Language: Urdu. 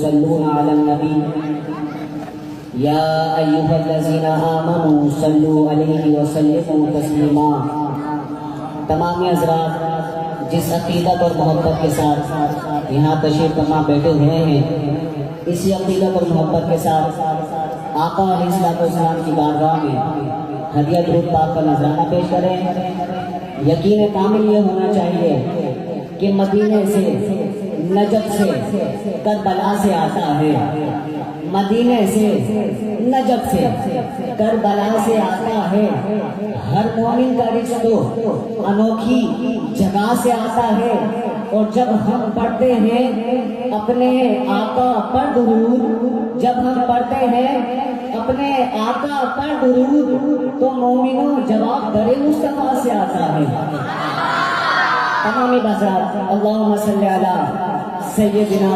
يصلون على النبي يا أيها الذين آمنوا صلوا عليه وسلموا تسليما۔ تمام حضرات جس عقیدت اور محبت کے ساتھ یہاں تشریف فرما بیٹھے ہوئے ہیں، اسی عقیدت اور محبت کے ساتھ آقا علیہ السلام کی بارگاہ میں ہدیہ درود پاک کا نذرانہ پیش کریں۔ یقین کامل یہ ہونا چاہیے کہ مدینے سے، نجف سے، کربلا سے آتا ہے، مدینے سے، نجف سے، کربلا سے آتا ہے۔ ہر مومن کا رشتہ انوکھی جگہ سے آتا ہے، اور جب ہم پڑھتے ہیں اپنے آقا پر درود، جب ہم پڑھتے ہیں اپنے آقا پر درود تو مومنوں جواب در مصطفیٰ سے آتا ہے۔ تمامی بازار اللہم صلی علی سیدنا